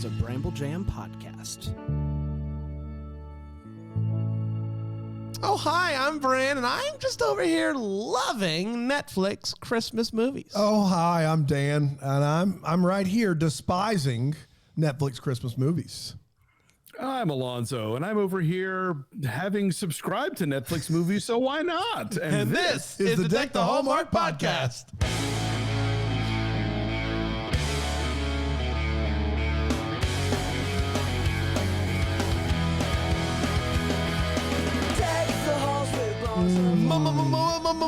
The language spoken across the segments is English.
is a Bramble Jam podcast. Oh, hi, I'm Bran, and I'm just over here loving Netflix Christmas movies. Oh, hi, I'm Dan, and I'm right here despising Netflix Christmas movies. I'm Alonzo, and I'm over here having subscribed to Netflix movies, so why not? And this is the Deck the Hallmark podcast.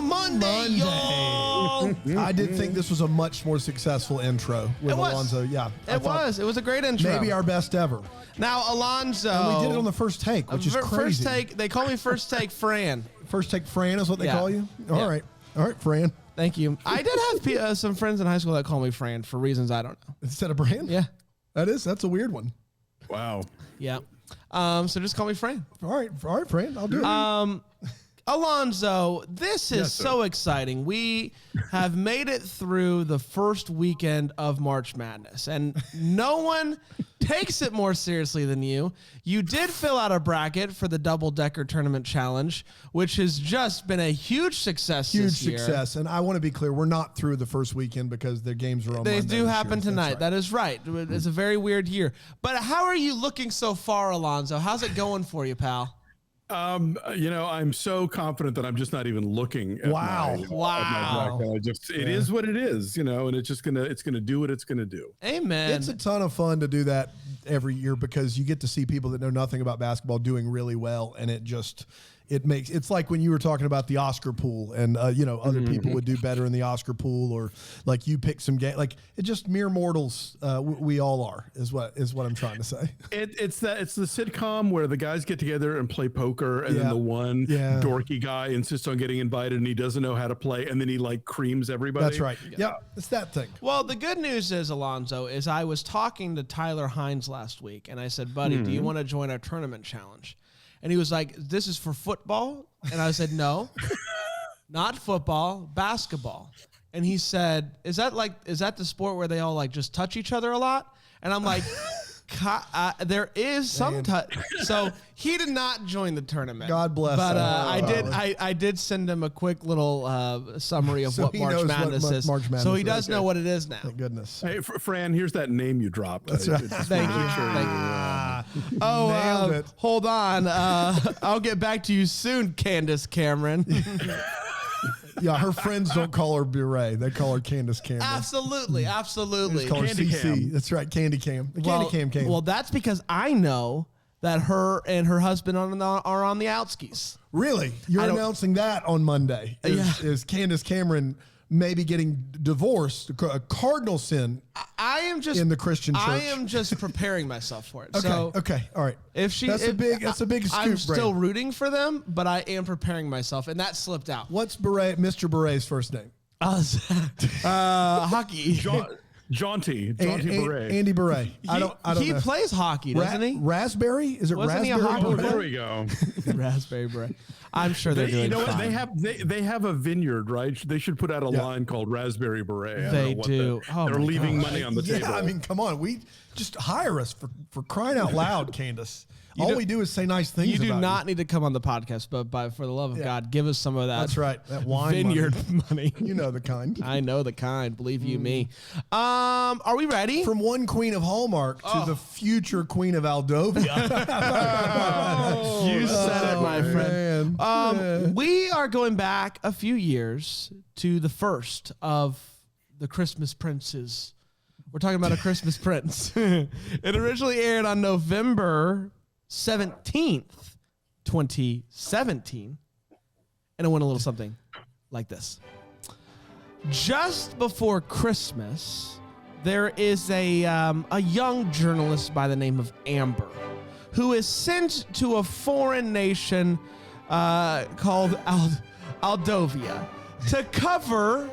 Monday, y'all. I did think this was a much more successful intro with Alonzo. Yeah, It was a great intro. Maybe our best ever. Now, Alonzo. And we did it on the first take, which is crazy. First take, they call me First Take Fran. First take Fran is what they call you? All right, Fran. Thank you. I did have some friends in high school that call me Fran for reasons I don't know. Instead of Bran? Yeah. That's a weird one. Wow. Yeah. So just call me Fran. All right, Fran, I'll do it. Alonzo, this is so exciting. We have made it through the first weekend of March Madness, and no one takes it more seriously than you. You did fill out a bracket for the Double Decker Tournament Challenge, which has just been a huge success this year. Huge success, and I want to be clear, we're not through the first weekend because their games are on They Monday do this happen year. tonight. Right. That is right. It's a very weird year. But how are you looking so far, Alonzo? How's it going for you, pal? I'm so confident that I'm just not even looking at Wow. my bracket. It is what it is, and it's gonna do what it's gonna do. Amen. It's a ton of fun to do that every year because you get to see people that know nothing about basketball doing really well, and it's like when you were talking about the Oscar pool and other people would do better in the Oscar pool, or like you pick some game, like it just mere mortals we all are is what I'm trying to say. It's the sitcom where the guys get together and play poker, and then the one dorky guy insists on getting invited and he doesn't know how to play, and then he like creams everybody. That's right. Yeah, it's that thing. Well, the good news is, Alonzo, is I was talking to Tyler Hines last week, and I said, buddy, do you want to join our tournament challenge? And he was like, this is for football? And I said, no, not football, basketball. And he said, is that the sport where they all like just touch each other a lot? And I'm like, there is some touch. So he did not join the tournament. God bless But him. I did send him a quick little summary of So what he March knows Madness what is. March Madness so he is. does know what it is now. Thank goodness. Hey, Fran, here's that name you dropped. That's right. Thank you. Oh, Nailed it. hold on. I'll get back to you soon, Candace Cameron. Yeah, her friends don't call her Bure. They call her Candace Cameron. Absolutely. They call her Candy CC. Cam. That's right, Candy Cam. Candy Cam came. Well, that's because I know that her and her husband are on the outskis. Really? You're announcing that on Monday. Is Candace Cameron maybe getting divorced, a cardinal sin I am just in the Christian church? I am just preparing myself for it. Okay, So okay, all right. that's a big scoop, I'm still Brandon. rooting for them, but I am preparing myself, and that slipped out. What's Mr. Bure's first name? Hockey. Jaunty Beret. Andy Bure. I don't He know. plays hockey, doesn't he? Raspberry? Is it Wasn't he a Raspberry? hockey Beret? There we go. Raspberry Beret. I'm sure they're doing what? fine. They have a vineyard, right? They should put out a line called Raspberry Beret. They do. They're leaving money on the table. Yeah, I mean, come on. We just hire us for crying out loud, Candace. All we do is say nice things. You do about not need to come on the podcast, but for the love of God, give us some of that. That's right. That wine vineyard money. You know the kind. I know the kind. Believe you me. Are we ready? From one queen of Hallmark to the future queen of Aldovia. You said it, my friend. Man. We are going back a few years to the first of the Christmas Princes. We're talking about A Christmas Prince. It originally aired on November 17th, 2017. And it went a little something like this. Just before Christmas, there is a young journalist by the name of Amber who is sent to a foreign nation called Aldovia to cover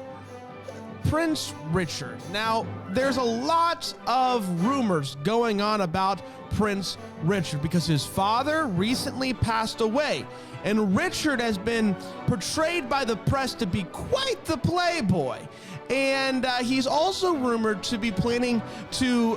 Prince Richard. Now, there's a lot of rumors going on about Prince Richard because his father recently passed away, and Richard has been portrayed by the press to be quite the playboy. and he's also rumored to be planning to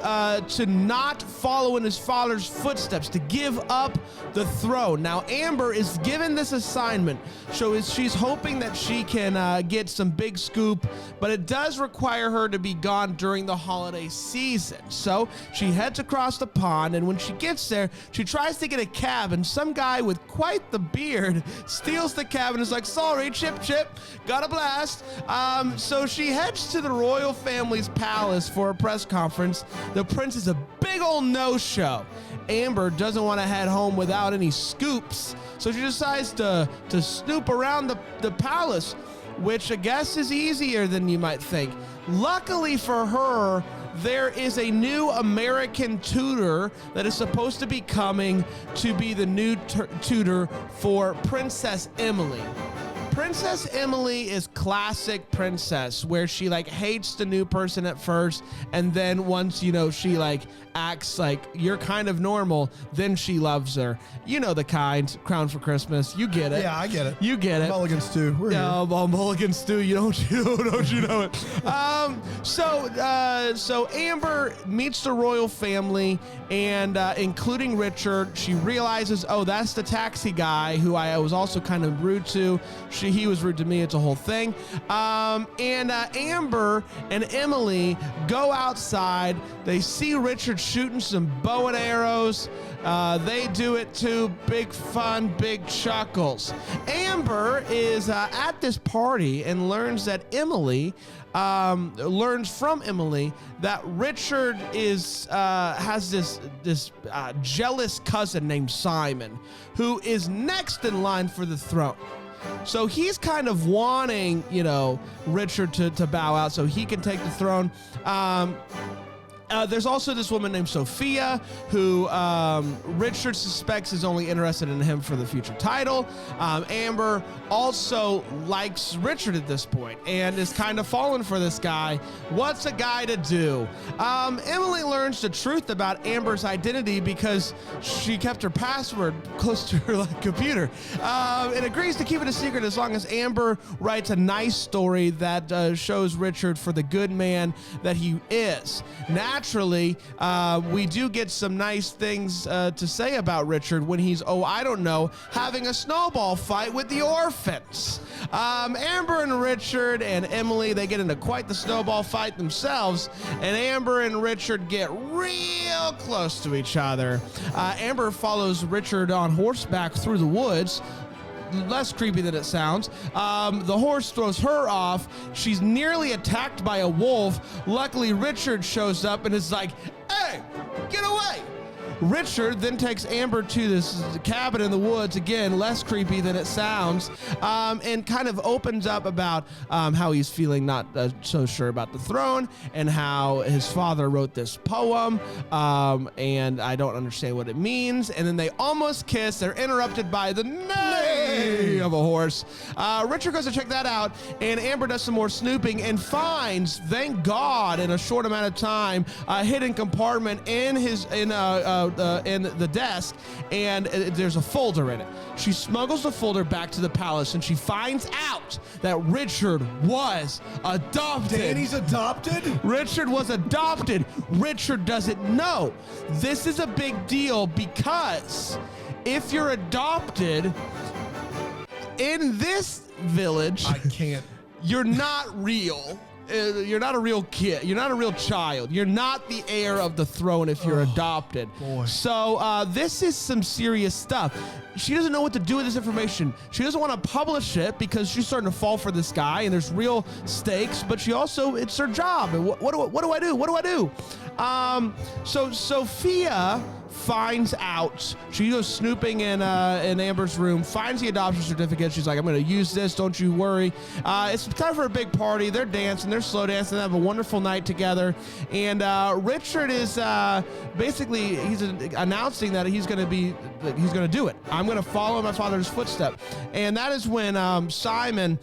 not follow in his father's footsteps, to give up the throne. Now, Amber is given this assignment, so she's hoping that she can get some big scoop, but it does require her to be gone during the holiday season. So she heads across the pond, and when she gets there, she tries to get a cab, and some guy with quite the beard steals the cab and is like, sorry, Chip, got a blast. So she heads to the royal family's palace for a press conference. The prince is a big old no-show. Amber doesn't want to head home without any scoops, so she decides to snoop around the palace, which I guess is easier than you might think. Luckily for her, there is a new American tutor that is supposed to be coming to be the new tutor for Princess Emily. Princess Emily is classic princess, where she like hates the new person at first, and then once, you know, she like acts like you're kind of normal, then she loves her. You know the kind. Crown for Christmas. You get it. Yeah, I get it. You get it. Mulligan stew. We're here. Mulligan stew. Don't you know it? So Amber meets the royal family, and including Richard. She realizes, oh, that's the taxi guy who I was also kind of rude to. He was rude to me. It's a whole thing. And Amber and Emily go outside. They see Richard shooting some bow and arrows. They do it too. Big fun, big chuckles. Amber is at this party and learns that learns from Emily that Richard has this jealous cousin named Simon, who is next in line for the throne. So he's kind of wanting, you know, Richard to bow out so he can take the throne. There's also this woman named Sophia, who Richard suspects is only interested in him for the future title. Amber also likes Richard at this point and is kind of falling for this guy. What's a guy to do? Emily learns the truth about Amber's identity because she kept her password close to her computer, and agrees to keep it a secret as long as Amber writes a nice story that shows Richard for the good man that he is. Naturally, we do get some nice things to say about Richard when he's, having a snowball fight with the orphans. Amber and Richard and Emily, they get into quite the snowball fight themselves, and Amber and Richard get real close to each other. Amber follows Richard on horseback through the woods. Less creepy than it sounds. The horse throws her off. She's nearly attacked by a wolf. Luckily, Richard shows up and is like, hey, get away. Richard then takes Amber to this cabin in the woods, again, less creepy than it sounds, and kind of opens up about how he's feeling not so sure about the throne and how his father wrote this poem, and I don't understand what it means. And then they almost kiss. They're interrupted by the neigh of a horse. Richard goes to check that out, and Amber does some more snooping and finds, thank God, in a short amount of time, a hidden compartment in the desk, and there's a folder in it. She smuggles the folder back to the palace, and she finds out that Richard was adopted. Danny's adopted? Richard was adopted. Richard doesn't know. This is a big deal because if you're adopted in this village, I can't. You're not real. You're not a real kid. You're not a real child. You're not the heir of the throne if you're adopted. Boy. So this is some serious stuff. She doesn't know what to do with this information. She doesn't want to publish it because she's starting to fall for this guy, and there's real stakes. But she also, it's her job. And what do I do? What do I do? So Sophia finds out. She goes snooping in Amber's room, finds the adoption certificate. She's like, I'm going to use this. Don't you worry. It's time for a big party. They're dancing. They're slow dancing. They have a wonderful night together. And Richard is basically, he's announcing that he's going to do it. I'm going to follow my father's footstep. And that is when Simon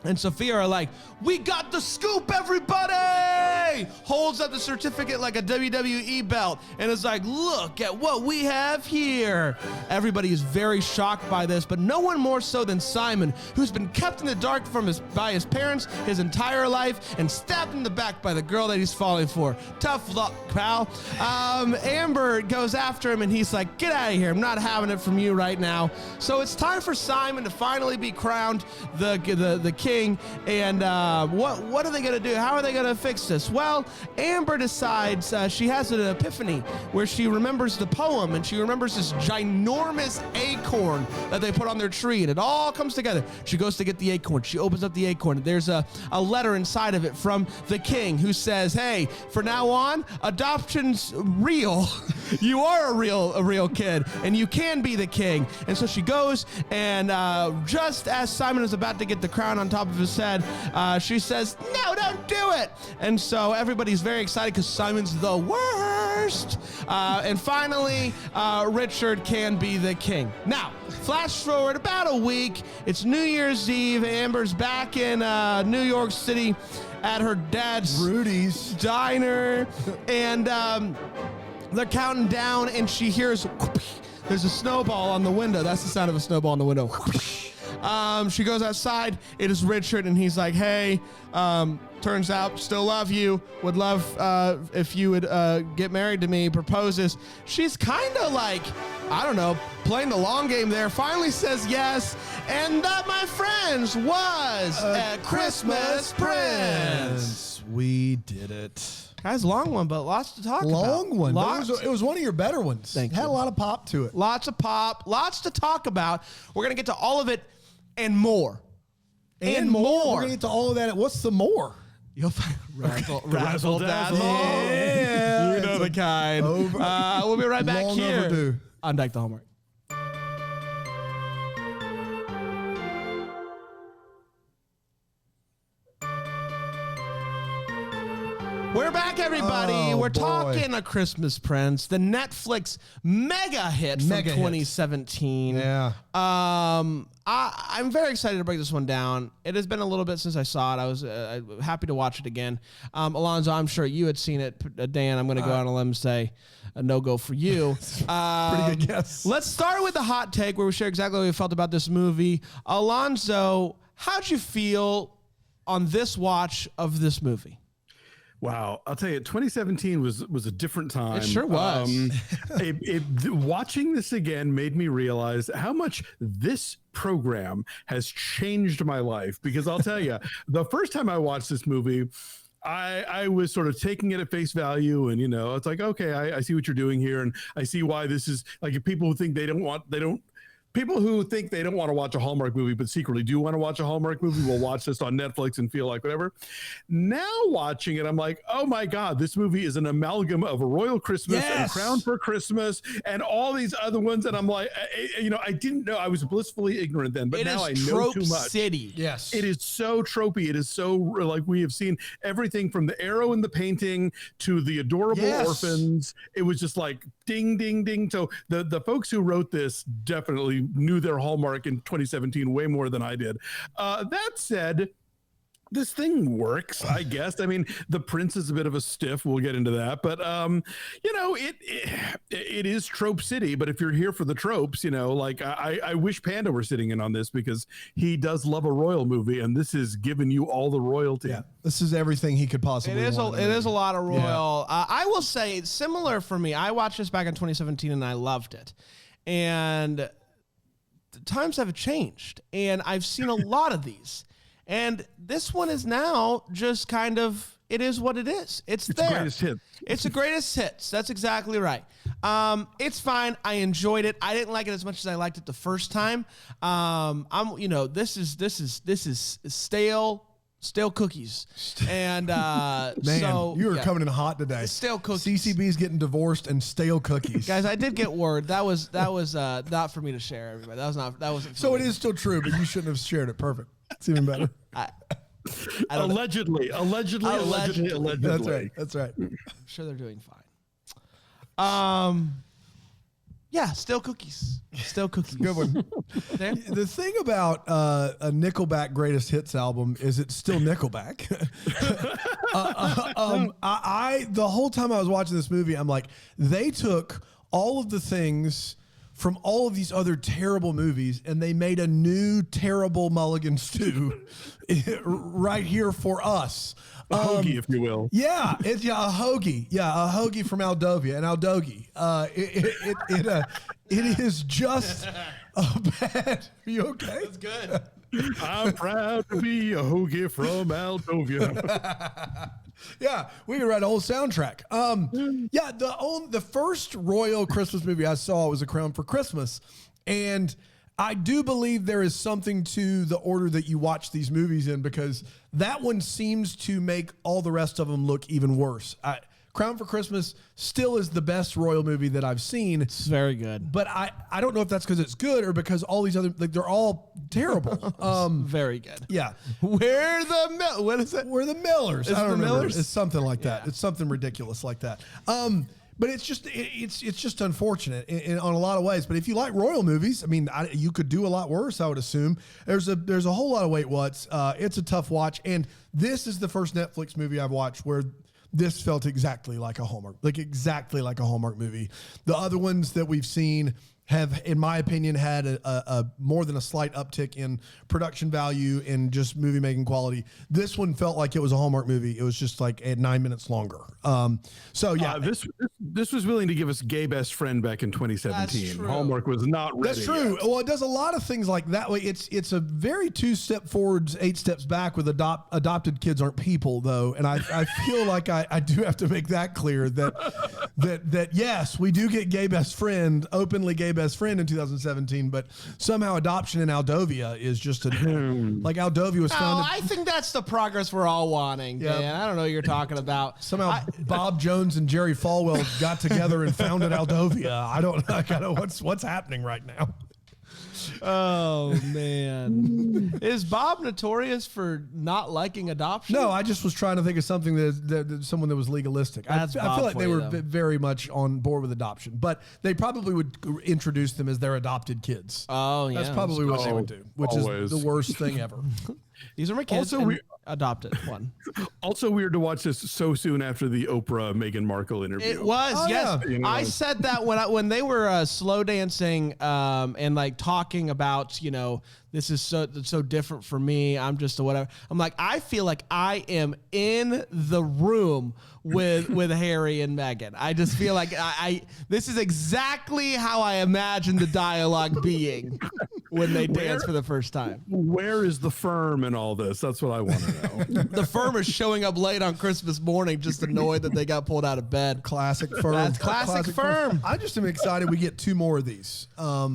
and Sophia are like, we got the scoop, everybody! hey, holds up the certificate like a WWE belt and is like, look at what we have here. Everybody is very shocked by this, but no one more so than Simon, who's been kept in the dark by his parents his entire life and stabbed in the back by the girl that he's falling for. Tough luck, pal. Amber goes after him and he's like, get out of here. I'm not having it from you right now. So it's time for Simon to finally be crowned the king. And what are they going to do? How are they going to fix this? Well, Amber decides she has an epiphany where she remembers the poem and she remembers this ginormous acorn that they put on their tree, and it all comes together. She goes to get the acorn. She opens up the acorn. And there's a letter inside of it from the king who says, hey, for now on, adoption's real. You are a real kid, and you can be the king. And so she goes, and just as Simon is about to get the crown on top of his head, she says, no, don't do it. And so everybody's very excited because Simon's the worst. And finally, Richard can be the king. Now, flash forward about a week. It's New Year's Eve. Amber's back in New York City at her dad's Rudy's diner, and they're counting down, and she hears there's a snowball on the window. That's the sound of a snowball on the window. She goes outside. It is Richard, and he's like, hey, turns out still love you. Would love if you would get married to me. Proposes. She's kind of like, I don't know, playing the long game there. Finally says yes. And that, my friends, was a Christmas Prince. We did it. Guys, long one, but lots to talk about. Long one. Lots. It was one of your better ones. Thank Had you. a lot of pop to it. Lots of pop, lots to talk about. We're going to get to all of it and more. And more. We're going to get to all of that. What's the more? You'll find razzle Razzle dazzle. dazzle. Yeah, you know the kind. We'll be right back Long here overdue. on Deck the Hallmark. We're back, everybody. Oh, We're boy. talking A Christmas Prince, the Netflix mega hit from Mega hit. 2017. Yeah. I'm very excited to break this one down. It has been a little bit since I saw it. I was happy to watch it again. Alonzo, I'm sure you had seen it. Dan, I'm going to go on a limb and say a no-go for you. Pretty good guess. Let's start with the hot take where we share exactly what we felt about this movie. Alonzo, how'd you feel on this watch of this movie? Wow, I'll tell you, 2017 was a different time. It sure was. Watching this again made me realize how much this program has changed my life. Because I'll tell you, the first time I watched this movie, I was sort of taking it at face value, and it's like, okay, I see what you're doing here, and I see why this is like, if people who think people who think they don't want to watch a Hallmark movie but secretly do want to watch a Hallmark movie will watch this on Netflix and feel like whatever. Now watching it, I'm like, oh my God, this movie is an amalgam of A Royal Christmas and Crown for Christmas and all these other ones. And I'm like, I didn't know. I was blissfully ignorant then, but now I know too much. City. Yes. It is so tropey. It is so like, we have seen everything from the arrow in the painting to the adorable orphans. It was just like ding, ding, ding. So the folks who wrote this definitely knew their Hallmark in 2017 way more than I did. That said, this thing works, I guess. I mean, the prince is a bit of a stiff. We'll get into that, but it is trope city. But if you're here for the tropes, like I wish Panda were sitting in on this because he does love a royal movie, and this is giving you all the royalty. Yeah, this is everything he could possibly. It is a lot of royal. Yeah. I will say similar for me. I watched this back in 2017 and I loved it, and the times have changed, and I've seen a lot of these. And this one is now just kind of, it is what it is. It's there. The greatest hits. It's the greatest hits. That's exactly right. It's fine. I enjoyed it. I didn't like it as much as I liked it the first time. This is stale cookies. And man, you were coming in hot today. Stale cookies. CCB's getting divorced and stale cookies. Guys, I did get word. That was not for me to share, everybody. That wasn't. So it is still true, but you shouldn't have shared it. Perfect. It's even better. Allegedly. That's right. I'm sure they're doing fine. Yeah, still cookies. Still cookies. Good one. Dan? The thing about a Nickelback greatest hits album is it's still Nickelback. I the whole time I was watching this movie, I'm like, they took all of the things from all of these other terrible movies and they made a new terrible Mulligan stew right here for us. A hoagie, if you will. Yeah, it's a hoagie. Yeah, a hoagie from Aldovia and Aldogi. It is just a bad. Are you okay? That's good. I'm proud to be a hoagie from Aldovia. Yeah, we could write a whole soundtrack. Yeah, the first royal Christmas movie I saw was A Crown for Christmas, and I do believe there is something to the order that you watch these movies in, because that one seems to make all the rest of them look even worse. Crown for Christmas still is the best royal movie that I've seen. It's very good. But I don't know if that's because it's good or because all these other, they're all terrible. Very good. Yeah. What is it? We're the Millers. Is I it don't the remember. Millers? It's something like that. Yeah. It's something ridiculous like that. But it's just unfortunate in on a lot of ways. But if you like royal movies, I mean, you could do a lot worse, I would assume. There's a whole lot of wait whats. It's a tough watch, and this is the first Netflix movie I've watched where this felt exactly like a Hallmark movie. The other ones that we've seen have, in my opinion, had a more than a slight uptick in production value and just movie making quality. This one felt like it was a Hallmark movie. It was just like at 9 minutes longer. So yeah, this was willing to give us Gay Best Friend back in 2017. That's true. Hallmark was not ready. that's true. yet. Well, it does a lot of things like that. Way it's a very 2 step forwards, 8 steps back. With adopted kids aren't people though, and I feel like I do have to make that clear that yes, we do get Gay Best Friend, openly gay best friend in 2017, but somehow adoption in Aldovia is just like Aldovia was founded. I think that's the progress we're all wanting, Yeah. Dan. I don't know what you're talking about. Somehow Bob Jones and Jerry Falwell got together and founded Aldovia. I don't know what's happening right now. Oh, man. Is Bob notorious for not liking adoption? No, I just was trying to think of something that someone that was legalistic. I That's feel Bob like for they you, were though. very much on board with adoption, but they probably would introduce them as their adopted kids. Oh, yeah. That's probably what they would do, which always. is the worst thing ever. These are my kids. Also, and we- adopted one. Also weird to watch this so soon after the Oprah Meghan Markle interview. It was, Oh, yes. yeah. You know. I said that when they were slow dancing and like talking about, this is so different for me. I'm just a whatever. I'm like, I feel like I am in the room with Harry and Meghan. I just feel like this is exactly how I imagine the dialogue being when they dance for the first time. Where is the firm in all this? That's what I want to know. The firm is showing up late on Christmas morning, just annoyed that they got pulled out of bed. Classic firm. That's classic firm. I just am excited we get 2 more of these. I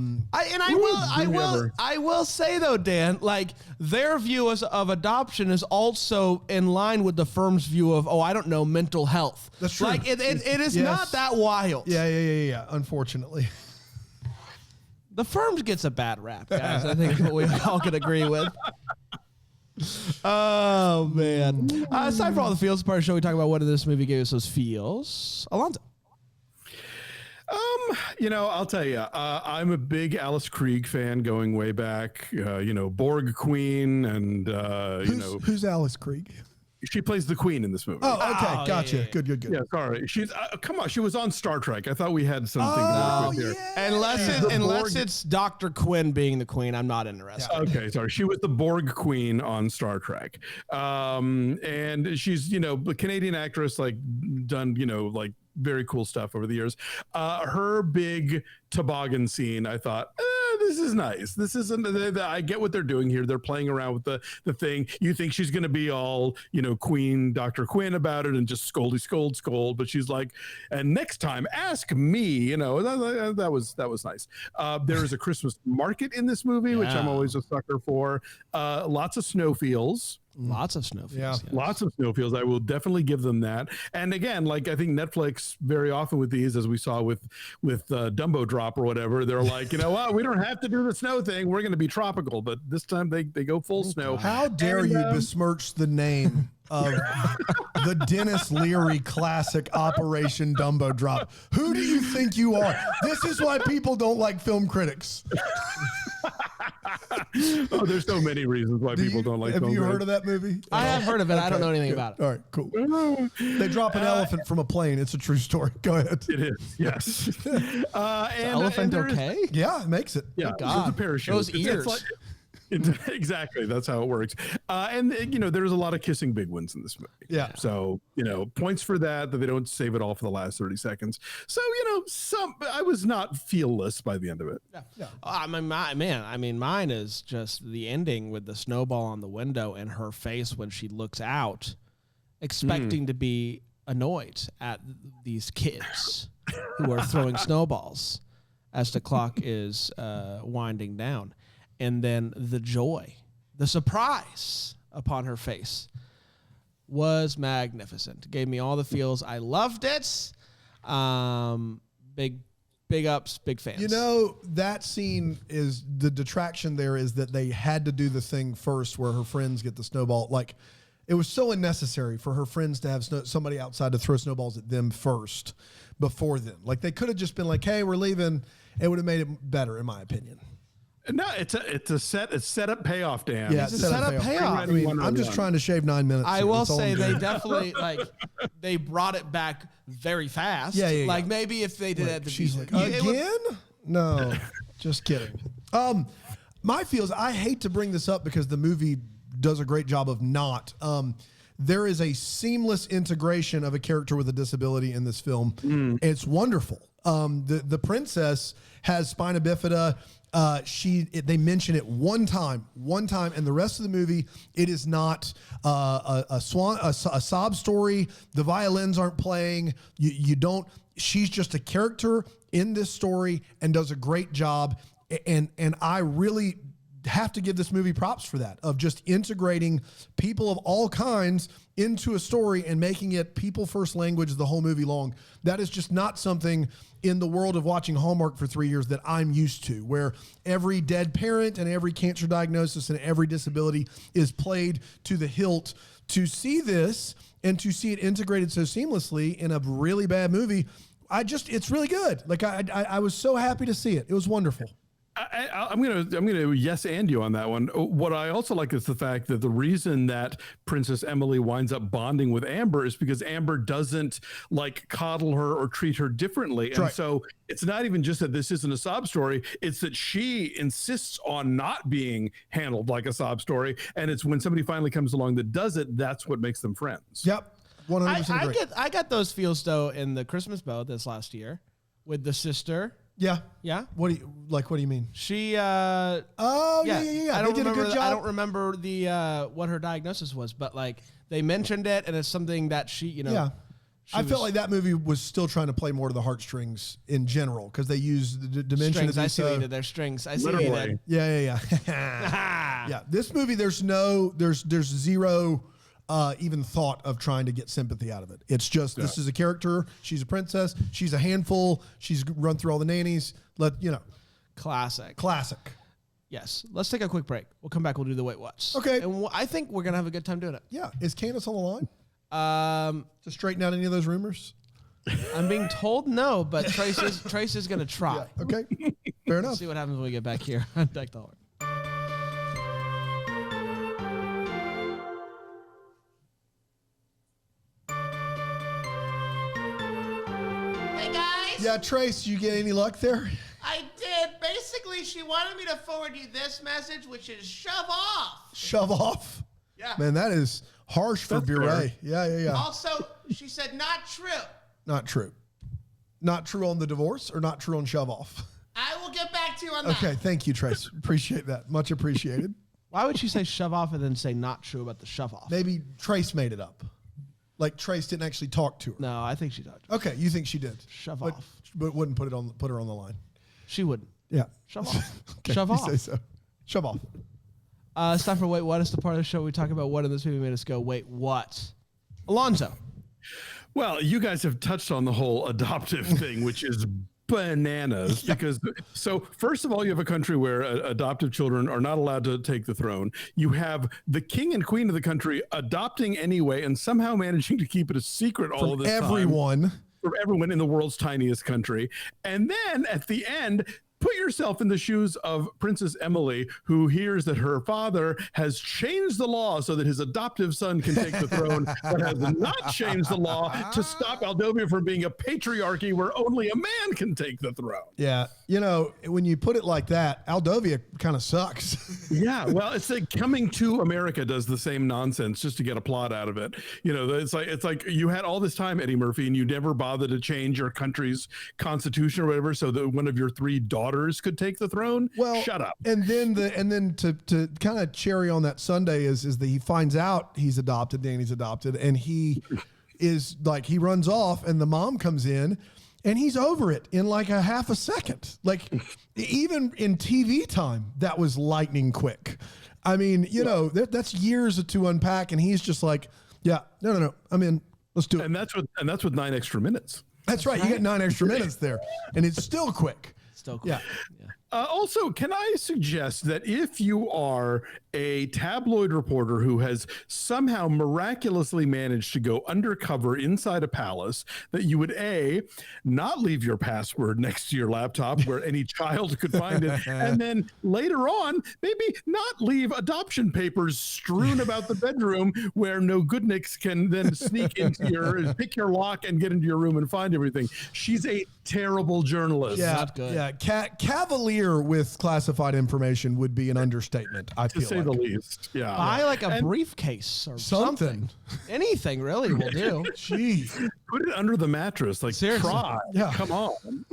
will say though, Dan, like their view of adoption is also in line with the firm's view of, I don't know, mental health. That's true. Like it is Yes. not that wild. Yeah. Unfortunately. The firm gets a bad rap, guys. I think we all can agree with. Oh man! Aside from all the feels part of the show, we talk about what this movie gave us those feels. Alonzo. I'll tell you, I'm a big Alice Krieg fan going way back. Borg Queen, and Who's Alice Krieg? she plays the Queen in this movie. Oh, okay, Oh, gotcha. yeah. Good. Yeah, sorry. She's come on. She was on Star Trek. I thought we had something to work with here. Unless it's Dr. Quinn being the Queen, I'm not interested. Okay, sorry. She was the Borg Queen on Star Trek, and she's a Canadian actress, like done like very cool stuff over the years. Her big toboggan scene, I thought, this is nice. This isn't. I get what they're doing here. They're playing around with the thing. You think she's going to be all Queen Dr. Quinn about it and just scold, but she's like, and next time ask me. That was nice. There is a Christmas market in this movie, which I'm always a sucker for. Lots of snowfields. Lots of snowfields. Yeah. yes. Lots of snowfields. I will definitely give them that. And again, like I think Netflix very often with these, as we saw with Dumbo Drop or whatever, they're like, well, we don't have to do the snow thing. We're going to be tropical, but this time they go full snow. How dare you besmirch the name of the Dennis Leary classic Operation Dumbo Drop. Who do you think you are? This is why people don't like film critics. Oh, there's so many reasons why people don't like. Have you heard of that movie? I have heard of it. I don't know anything about it. All right, cool. They drop an elephant from a plane. It's a true story. Go ahead. It is, yes. Elephant okay? Yeah, it makes it. Yeah, God. it's a parachute. Those ears. Exactly, that's how it works. And there's a lot of kissing big ones in this movie. Yeah. So points for that they don't save it all for the last 30 seconds. So I was not feelless by the end of it. Yeah. Mine is just the ending with the snowball on the window and her face when she looks out, expecting to be annoyed at these kids who are throwing snowballs as the clock is winding down. And then the joy, the surprise upon her face was magnificent. Gave me all the feels. I loved it. Big ups, big fans. That scene is the detraction there is that they had to do the thing first where her friends get the snowball. Like, it was so unnecessary for her friends to have somebody outside to throw snowballs at them first before them. Like, they could have just been like, hey, we're leaving. It would have made it better, in my opinion. No, it's a set up payoff, Dan. Yeah, it's a set up payoff. I'm just trying to shave 9 minutes. I will say they definitely they brought it back very fast. Yeah. Like maybe if they did it at the she's beginning. like, again? No, just kidding. My feels, I hate to bring this up because the movie does a great job of not. There is a seamless integration of a character with a disability in this film. It's wonderful. The princess has spina bifida. They mention it one time, and the rest of the movie, it is not a sob story. The violins aren't playing. You don't. She's just a character in this story and does a great job. And I really have to give this movie props for that, of just integrating people of all kinds into a story and making it people first language the whole movie long. That is just not something in the world of watching Hallmark for 3 years that I'm used to, where every dead parent and every cancer diagnosis and every disability is played to the hilt. To see this and to see it integrated so seamlessly in a really bad movie, it's really good. Like I was so happy to see it. It was wonderful. I'm gonna yes and you on that one. What I also like is the fact that the reason that Princess Emily winds up bonding with Amber is because Amber doesn't coddle her or treat her differently, and so it's not even just that this isn't a sob story. It's that she insists on not being handled like a sob story, and it's when somebody finally comes along that does it, that's what makes them friends. Yep, 100% agree. I got those feels though in the Christmas Bow this last year with the sister. Yeah. What do you mean? She yeah. I don't did remember a good job. I don't remember the what her diagnosis was, but they mentioned it and it's something that she, Yeah. I felt like that movie was still trying to play more to the heartstrings in general because they use the dimension strings. of I see what you did there. Strings. I see Literally. what you did. Yeah. Yeah. This movie, there's zero even thought of trying to get sympathy out of it. It's just, this is a character. She's a princess. She's a handful. She's run through all the nannies. Classic. Yes. Let's take a quick break. We'll come back. We'll do the Wait What's. Okay. And I think we're going to have a good time doing it. Yeah. Is Candace on the line? To straighten out any of those rumors? I'm being told no, but Trace is going to try. Yeah. Okay. Fair enough. See what happens when we get back here on Deck the Hard. Yeah, Trace, you get any luck there? I did. Basically, she wanted me to forward you this message, which is shove off. Shove off? Yeah. Man, that is harsh for Bure. Yeah. Also, she said not true. Not true. Not true on the divorce or not true on shove off? I will get back to you on that. Okay, thank you, Trace. Appreciate that. Much appreciated. Why would she say shove off and then say not true about the shove off? Maybe Trace made it up. Like Trace didn't actually talk to her. No, I think she did. Okay, you think she did? Shove but, off. But wouldn't put her on the line. She wouldn't. Yeah. Shove off. Okay, Shove you off. say so. Shove off. It's time for Wait What. It's the part of the show we talk about what in this movie made us go, wait, what? Alonzo. Well, you guys have touched on the whole adoptive thing, which is bananas because so first of all, you have a country where adoptive children are not allowed to take the throne. You have the king and queen of the country adopting anyway and somehow managing to keep it a secret all of this everyone. From everyone in the world's tiniest country. And then at the end, put yourself in the shoes of Princess Emily, who hears that her father has changed the law so that his adoptive son can take the throne, but has not changed the law to stop Aldovia from being a patriarchy where only a man can take the throne. Yeah. You know, when you put it like that, Aldovia kind of sucks. Yeah. Well, it's like Coming to America does the same nonsense just to get a plot out of it. You know, it's like you had all this time, Eddie Murphy, and you never bothered to change your country's constitution or whatever so that one of your 3 daughters could take the throne. Well, shut up. And then to kind of cherry on that Sunday is that he finds out he's adopted, Danny's adopted, and he is like, he runs off and the mom comes in and he's over it in like a half a second. Like even in TV time, that was lightning quick. I mean, you know, that's years to unpack. And he's just like, yeah, no. I'm in. Let's do it. And that's with 9 extra minutes. That's right. You get 9 extra minutes there and it's still quick. Still quick. Yeah. Also, can I suggest that if you are a tabloid reporter who has somehow miraculously managed to go undercover inside a palace, that you would not leave your password next to your laptop where any child could find it, and then later on, maybe not leave adoption papers strewn about the bedroom where no goodniks can then sneak into pick your lock and get into your room and find everything. She's a terrible journalist. Yeah, not good. Yeah, cavalier with classified information would be an understatement. I feel to say the least. Yeah, buy like a briefcase or something. Anything really will do. Jeez, put it under the mattress. Like, seriously. Try. Yeah. Come on. And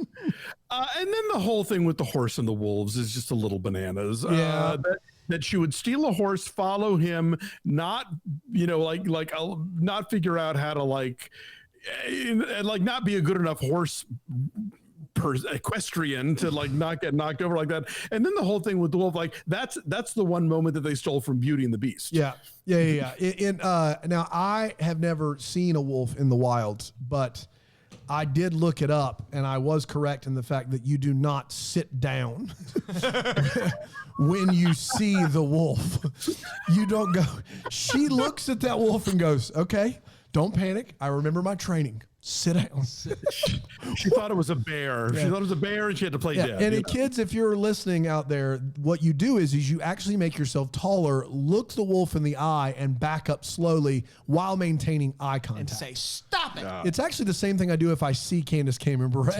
then the whole thing with the horse and the wolves is just a little bananas. Yeah. That she would steal a horse, follow him, not not figure out how to not be a good enough horse equestrian to not get knocked over like that. And then the whole thing with the wolf, that's the one moment that they stole from Beauty and the Beast. Yeah. Now I have never seen a wolf in the wild, but I did look it up and I was correct in the fact that you do not sit down when you see the wolf. You don't go. She looks at that wolf and goes, okay, don't panic. I remember my training. Sit down. She thought it was a bear. Yeah. She thought it was a bear and she had to play dead. And kids, if you're listening out there, what you do is you actually make yourself taller, look the wolf in the eye, and back up slowly while maintaining eye contact. And say, stop it. Yeah. It's actually the same thing I do if I see Candace Cameron Bure.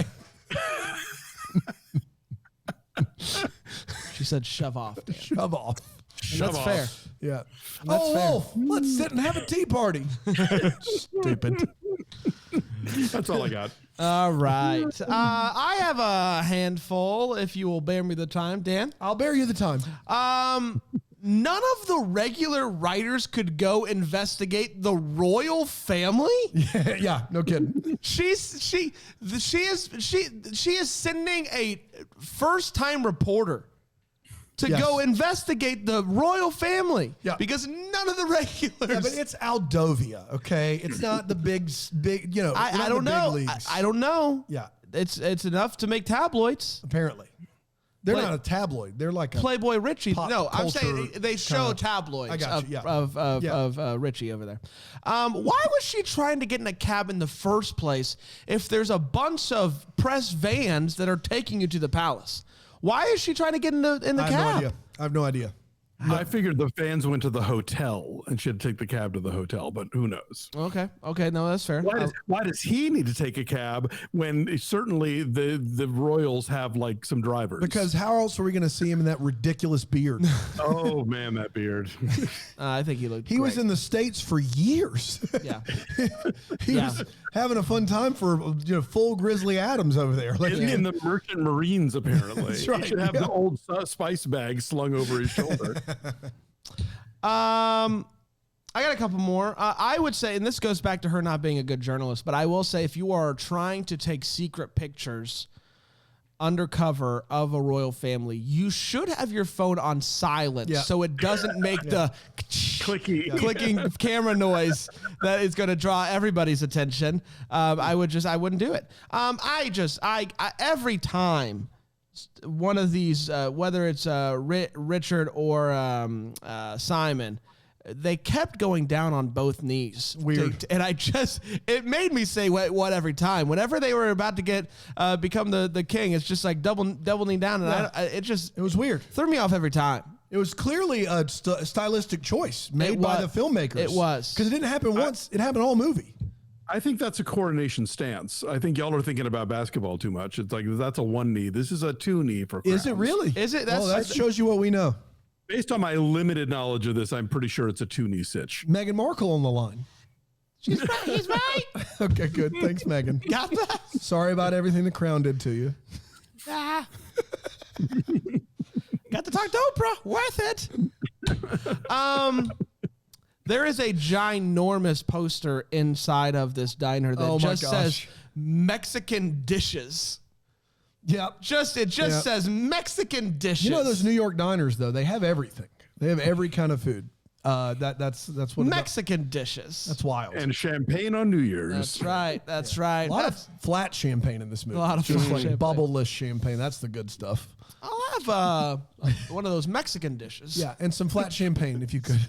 She said, shove off, Dan. Shove off. That's fair. Yeah. That's fair. Wolf, let's sit and have a tea party. Stupid. That's all I got. All right. I have a handful, if you will bear me the time, Dan. I'll bear you the time. None of the regular writers could go investigate the royal family. Yeah, no kidding. She is sending a first-time reporter to go investigate the royal family. Yeah. Because none of the regulars. Yeah, but it's Aldovia, okay? It's not the big, you know. I don't know. I don't know. Yeah. It's enough to make tabloids. Apparently. They're not a tabloid. They're like a Playboy Richie. No, I'm culture saying they show tabloids of Richie over there. Why was she trying to get in a cab in the first place if there's a bunch of press vans that are taking you to the palace? Why is she trying to get in the cab? I have no idea. I figured the fans went to the hotel and she had to take the cab to the hotel, but who knows? Okay, no, that's fair. Why does he need to take a cab when certainly the royals have like some drivers? Because how else are we going to see him in that ridiculous beard? Oh man, that beard! I think he looked. He was in the States for years. Yeah, he was having a fun time for full Grizzly Adams over there. Like in the Merchant Marines, apparently. That's right. He should have the old spice bag slung over his shoulder. I got a couple more. I would say, and this goes back to her not being a good journalist, but I will say if you are trying to take secret pictures undercover of a royal family, you should have your phone on silent so it doesn't make the clicking camera noise that is going to draw everybody's attention. I wouldn't do it. I every time one of these, whether it's Richard or Simon, they kept going down on both knees. Weird. And it made me say what every time. Whenever they were about to become the king, it's just like double knee down. And it was weird. Threw me off every time. It was clearly a stylistic choice made by the filmmakers. It was. Because it didn't happen once. It happened all movie. I think that's a coronation stance. I think y'all are thinking about basketball too much. It's like, that's a 1 knee. This is a 2 knee for crowns. Is it really? Is it? That shows you what we know. Based on my limited knowledge of this, I'm pretty sure it's a 2 knee sitch. Meghan Markle on the line. He's right. Okay, good. Thanks, Meghan. Got that? Sorry about everything the Crown did to you. Got to talk to Oprah. Worth it. There is a ginormous poster inside of this diner that just says Mexican dishes. Yep. It just says Mexican dishes. You know those New York diners though, they have everything. They have every kind of food. That's what Mexican dishes. That's wild. And champagne on New Year's. That's right. That's right. A lot of flat champagne in this movie. A lot of just flat like champagne. bubbleless champagne. That's the good stuff. I'll have one of those Mexican dishes. Yeah, and some flat champagne if you could.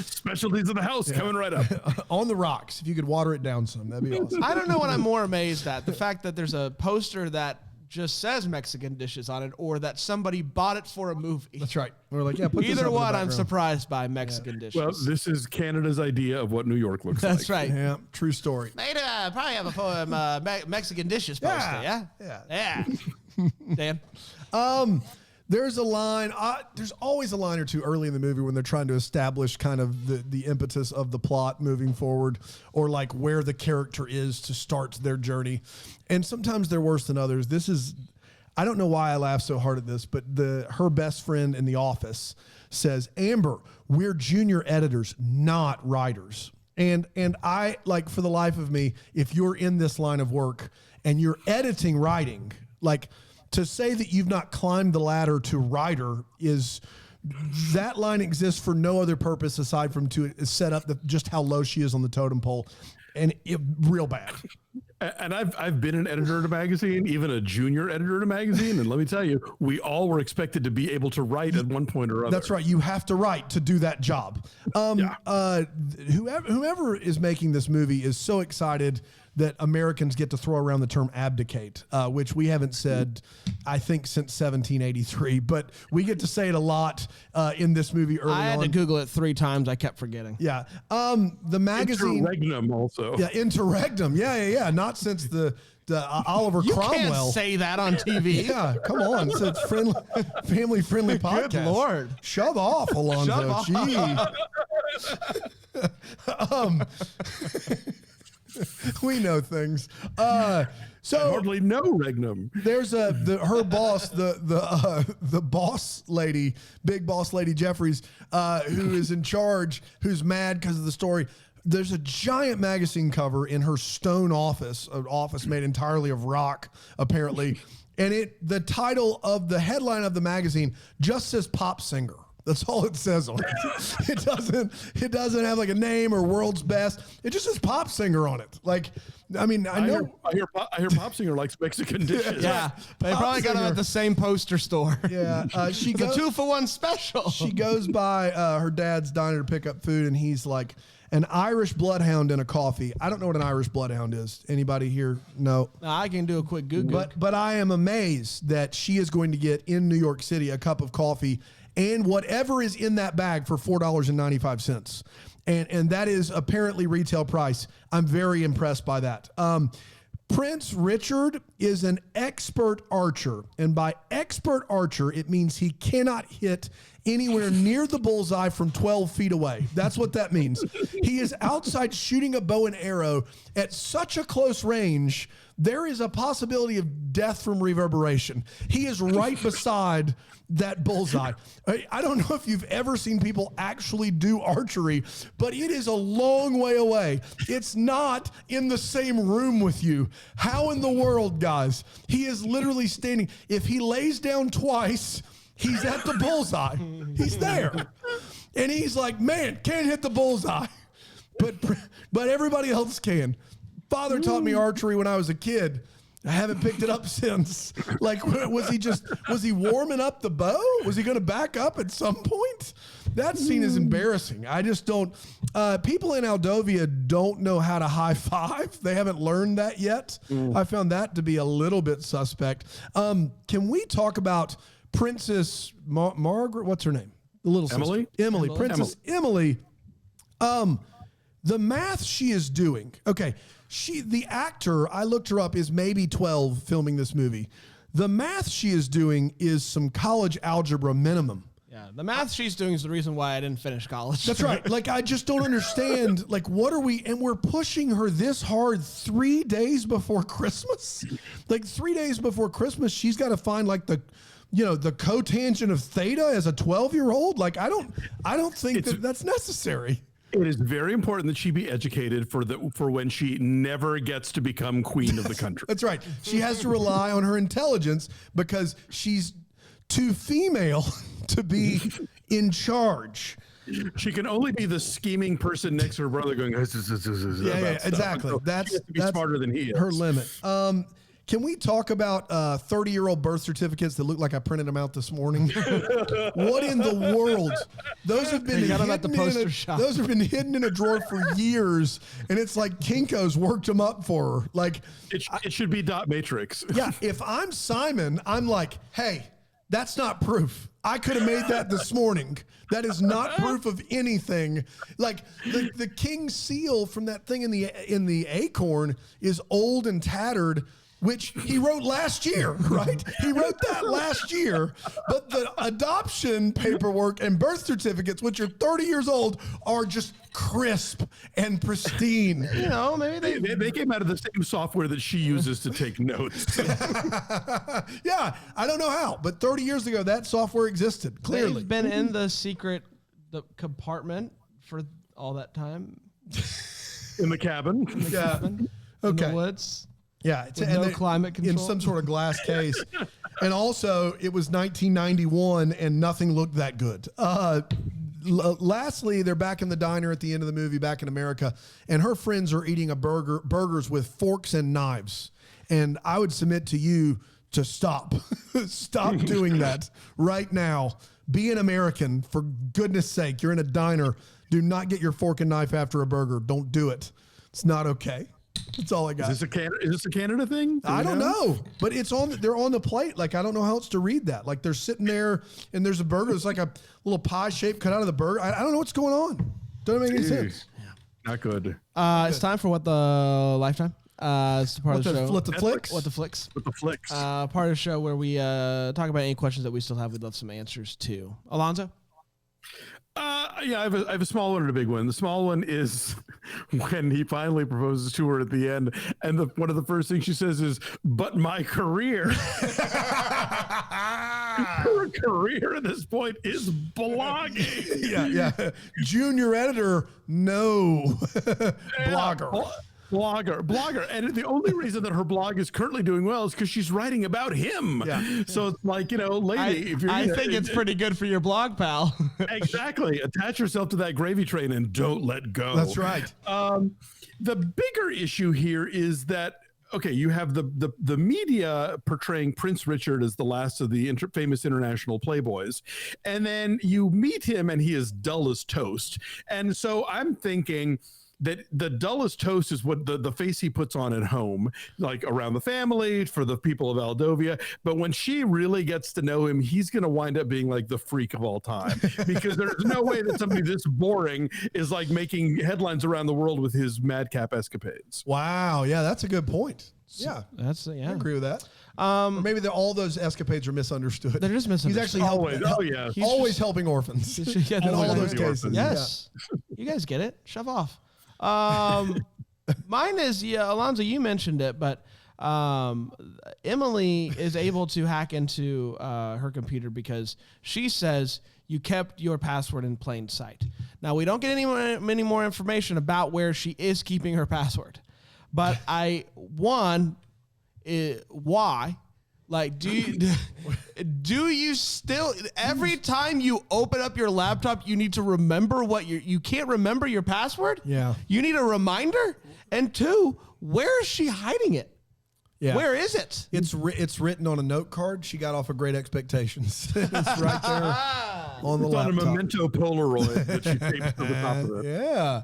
Specialties of the house coming right up. On the rocks. If you could water it down some, that'd be awesome. I don't know what I'm more amazed at. The fact that there's a poster that just says Mexican dishes on it, or that somebody bought it for a movie. That's right. We're like, put this Either up in the one, I'm background. surprised by Mexican dishes. Well, this is Canada's idea of what New York looks like. That's right. Yeah, true story. They'd probably have a poem, Mexican dishes poster, yeah? Yeah. Dan? There's a line. There's always a line or two early in the movie when they're trying to establish kind of the impetus of the plot moving forward, or like where the character is to start their journey. And sometimes they're worse than others. I don't know why I laugh so hard at this, but her best friend in the office says, "Amber, we're junior editors, not writers." And I, like, for the life of me, if you're in this line of work and you're editing writing, like, to say that you've not climbed the ladder to writer that line exists for no other purpose aside from to set up just how low she is on the totem pole, and real bad. And I've been an editor at a magazine, even a junior editor at a magazine, and let me tell you, we all were expected to be able to write at one point or other. That's right. You have to write to do that job. Whoever is making this movie is so excited that Americans get to throw around the term abdicate, which we haven't said, I think, since 1783, but we get to say it a lot in this movie early on. I had to Google it 3 times. I kept forgetting. Yeah. The magazine. Interregnum also. Yeah, interregnum. Yeah. Not since the Oliver Cromwell. You can't say that on TV. Yeah, come on. It's a family-friendly podcast. Good Lord. Shove off, Alonzo. Shove off. Gee. We know things. So hardly no regnum. There's her boss, the boss lady, big boss lady Jeffries, who is in charge, who's mad because of the story. There's a giant magazine cover in her stone office, an office made entirely of rock, apparently. And the title of the headline of the magazine just says pop singer. That's all it says on it. It doesn't have like a name or world's best. It just says pop singer on it. Like, I mean, I know. I hear pop singer likes Mexican dishes. Yeah, they probably got them at the same poster store. Yeah, she it's goes, a 2-for-1 special. She goes by her dad's diner to pick up food, and he's like, an Irish bloodhound and a coffee. I don't know what an Irish bloodhound is. Anybody here? No. I can do a quick Google. But I am amazed that she is going to get in New York City a cup of coffee and whatever is in that bag for $4.95. And that is apparently retail price. I'm very impressed by that. Prince Richard is an expert archer. And by expert archer, it means he cannot hit anywhere near the bullseye from 12 feet away. That's what that means. He is outside shooting a bow and arrow at such a close range, there is a possibility of death from reverberation. He is right beside that bullseye. I don't know if you've ever seen people actually do archery, but it is a long way away. It's not in the same room with you. How in the world, guys? He is literally standing. If he lays down twice, he's at the bullseye. He's there. And he's like, man, can't hit the bullseye. But everybody else can. Father taught me archery when I was a kid. I haven't picked it up since. Like, was he warming up the bow? Was he going to back up at some point? That scene is embarrassing. I just don't, people in Aldovia don't know how to high five. They haven't learned that yet. I found that to be a little bit suspect. Can we talk about Princess Margaret? What's her name? The little Emily? sister. Emily. Princess Emily. The math she is doing. Okay. The actor, I looked her up, is maybe 12 filming this movie. The math she is doing is some college algebra minimum. Yeah, the math she's doing is the reason why I didn't finish college. That's right. Like, I just don't understand. Like, what are we, and we're pushing her this hard 3 days before Christmas? Like, 3 days before Christmas, she's got to find like the cotangent of theta as a 12-year-old. Like, I don't think that's necessary. It is very important that she be educated for when she never gets to become queen of the country. That's right. She has to rely on her intelligence because she's too female to be in charge. She can only be the scheming person next to her brother going, yeah, exactly. So that's smarter than he is. Her limit. Can we talk about 30-year-old birth certificates that look like I printed them out this morning? What in the world? Those have been those have been hidden in a drawer for years, and it's like Kinko's worked them up for her. Like, it should be dot matrix. Yeah, if I'm Simon, I'm like, hey, that's not proof. I could have made that this morning. That is not proof of anything. Like, the king's seal from that thing in the acorn is old and tattered, which he wrote last year, right? He wrote that last year. But the adoption paperwork and birth certificates, which are 30 years old, are just crisp and pristine. You know, maybe they came out of the same software that she uses to take notes. Yeah, I don't know how, but 30 years ago, that software existed, clearly. They've been in the compartment for all that time. In the cabin. Okay. In the woods. Yeah, no climate control. In some sort of glass case. And also, it was 1991, and nothing looked that good. Lastly, they're back in the diner at the end of the movie, back in America, and her friends are eating burgers with forks and knives. And I would submit to you to stop. Stop doing that right now. Be an American, for goodness sake. You're in a diner. Do not get your fork and knife after a burger. Don't do it. It's not okay. That's all I got. Is this a Canada thing? I don't know, but they're on the plate. Like, I don't know how else to read that. Like, they're sitting there and there's a burger. It's like a little pie shape cut out of the burger. I don't know what's going on. Doesn't make any sense. Yeah. Not good. It's time for What the Lifetime. It's the part of the show. What the flicks? What the flicks. With the flicks. Part of the show where we talk about any questions that we still have. We'd love some answers to. Alonzo? Yeah, I have a small one and a big one. The small one is when he finally proposes to her at the end, and one of the first things she says is, "But my career." Her career at this point is blogging. Yeah. Junior editor, no. Blogger. And the only reason that her blog is currently doing well is because she's writing about him. Yeah. So it's like, lady, I think it's pretty good for your blog, pal. Exactly. Attach yourself to that gravy train and don't let go. That's right. The bigger issue here is that, okay, you have the media portraying Prince Richard as the last of the famous international playboys. And then you meet him and he is dull as toast. And so I'm thinking, that the dullest toast is what the face he puts on at home, like around the family, for the people of Aldovia. But when she really gets to know him, he's going to wind up being like the freak of all time, because there's no way that somebody this boring is like making headlines around the world with his madcap escapades. Wow. Yeah, that's a good point. Yeah, I agree with that. Or maybe all those escapades are misunderstood. They're just misunderstood. He's actually always helping orphans in all those cases. Yes, you guys get it. Shove off. Mine is Alonzo. You mentioned it, but Emily is able to hack into her computer because she says you kept your password in plain sight. Now we don't get any more information about where she is keeping her password. But why? Like, do you still, every time you open up your laptop, you need to remember you can't remember your password? Yeah. You need a reminder? And 2, where is she hiding it? Yeah. Where is it? It's written on a note card. She got off of Great Expectations. It's right there on the laptop. On a Memento Polaroid that she taped to the top of it. Yeah.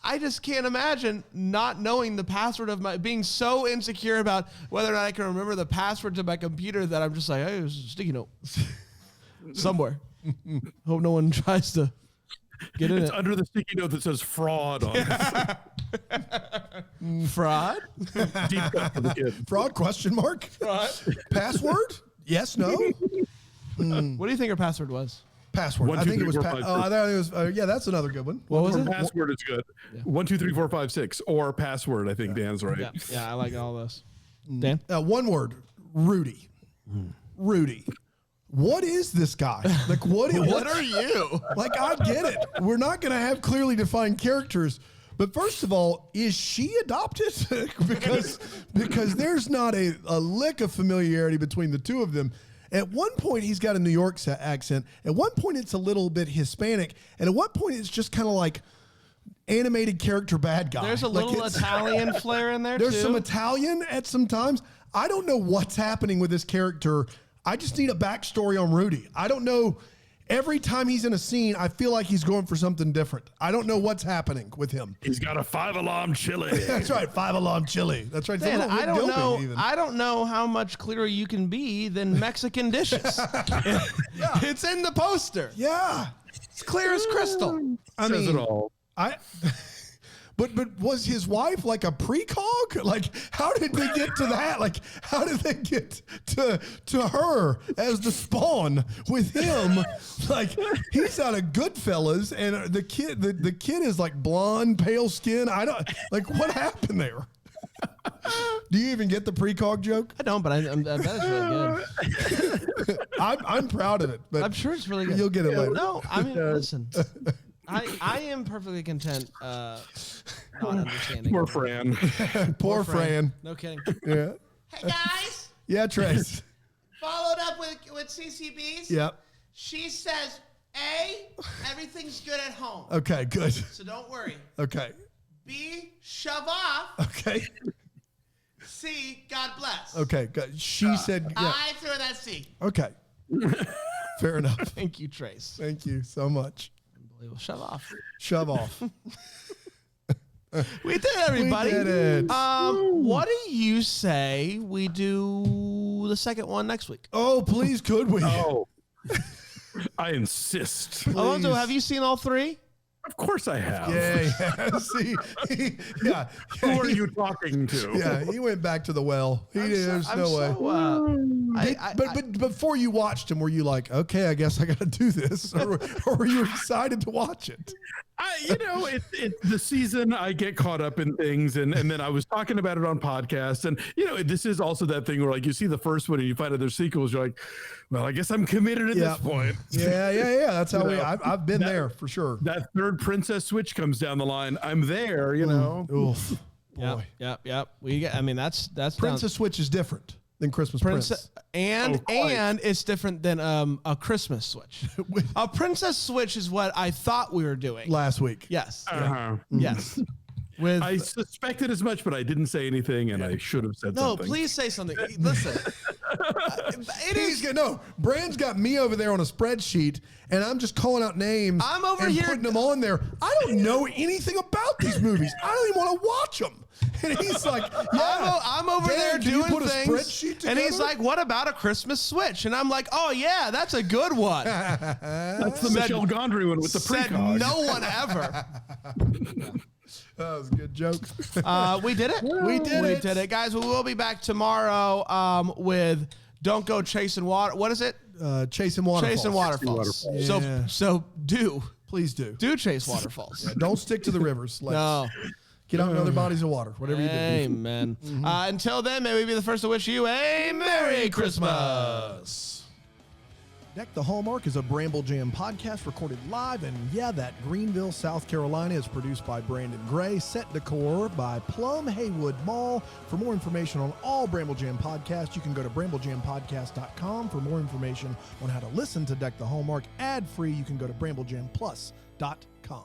I just can't imagine not knowing the password of being so insecure about whether or not I can remember the password to my computer that I'm just like, hey, there's a sticky note somewhere. Hope no one tries to get in It's it. under the sticky note that says fraud on it. Fraud? Deep cut for the kid. Fraud? Question mark? Fraud? Password? Yes, no? What do you think her password was? Password. 1, 2, I think 3, it was. 4, 5, 6. I thought it was. Yeah, that's another good one. What was it? Password is good. Yeah. 1, 2, 3, 4, 5, 6, or password. I think Dan's right. Yeah, I like all those. Dan? One word. Rudy. Rudy. What is this guy? Like, what are you? Like, I get it. We're not going to have clearly defined characters. But first of all, is she adopted? because there's not a lick of familiarity between the two of them. At one point, he's got a New York accent. At one point, it's a little bit Hispanic. And at one point, it's just kind of like animated character bad guy. There's a little Italian flair in there, There's too. some Italian at some times. I don't know what's happening with this character. I just need a backstory on Rudy. I don't know. Every time he's in a scene, I feel like he's going for something different. I don't know what's happening with him. He's got a 5-alarm chili. That's right, 5-alarm chili. That's right. Man, I don't know. I don't know how much clearer you can be than Mexican dishes. It's in the poster. Yeah, It's clear as crystal. Says it all. But was his wife like a precog? Like, how did they get to that? Like, how did they get to her as the spawn with him? Like, he's out of Goodfellas, and the kid is like blonde, pale skin. I don't like what happened there. Do you even get the precog joke? I don't, but I bet it's really good. I'm proud of it, but I'm sure it's really good. You'll get it later. No, I mean, listen. I am perfectly content not understanding. Poor Fran. Poor Fran. No kidding. Yeah. Hey guys, Yeah, Trace. followed up with CCBs. Yep. She says, A, everything's good at home. Okay, good. So don't worry. Okay. B, shove off. Okay. C, God bless. Okay, good. She said, yeah. I threw that C. Okay. Fair enough. Thank you, Trace. Thank you so much. Unbelievable. Shove off. Shove off. We did it, everybody. We did it. What do you say we do the second one next week? Oh, please, could we? Oh, I insist. Alonzo, have you seen all 3? Of course I have. Yeah. See, yeah. Who are you talking to? Yeah, he went back to the well. There's no way. But before you watched him, were you like, okay, I guess I got to do this, or were you excited to watch it? It's the season. I get caught up in things, and then I was talking about it on podcasts, and this is also that thing where like you see the first one and you find out there's sequels, you're like, well, I guess I'm committed at this point. Yeah. That's how I've been there for sure. That third princess switch comes down the line. I'm there, Oof. Boy. Yep. That's Princess Switch is different than Christmas Prince. And it's different than a Christmas Switch. A Princess Switch is what I thought we were doing Last week. Yes. Uh-huh. Yes. With I suspected as much, but I didn't say anything, and I should have said no, something. please say something. Listen, it is. No, Brand's got me over there on a spreadsheet, and I'm just calling out names. I'm over and here putting them on there. I don't know anything about these movies. I don't even want to watch them. And he's like, yeah, I'm over Dan, there can you doing put a things, spreadsheet and he's together? like, "What about a Christmas Switch?" And I'm like, "Oh yeah, that's a good one." That's the Michel Gondry one with the Said precog. no one ever. That was a good joke. We did it. We did it. guys. We will be back tomorrow with "Don't Go Chasing Water." What is it? Chasing Waterfalls. Chasing Waterfalls. Yeah. So Please do. chase waterfalls. Don't stick to the rivers. No. Get out in other bodies of water. Whatever you do. Amen. Until then, may we be the first to wish you a Merry Christmas. Deck the Hallmark is a Bramble Jam podcast recorded live, and that Greenville, South Carolina is produced by Brandon Gray. Set decor by Plum Haywood Mall. For more information on all Bramble Jam podcasts, you can go to bramblejampodcast.com. For more information on how to listen to Deck the Hallmark ad-free, you can go to bramblejamplus.com.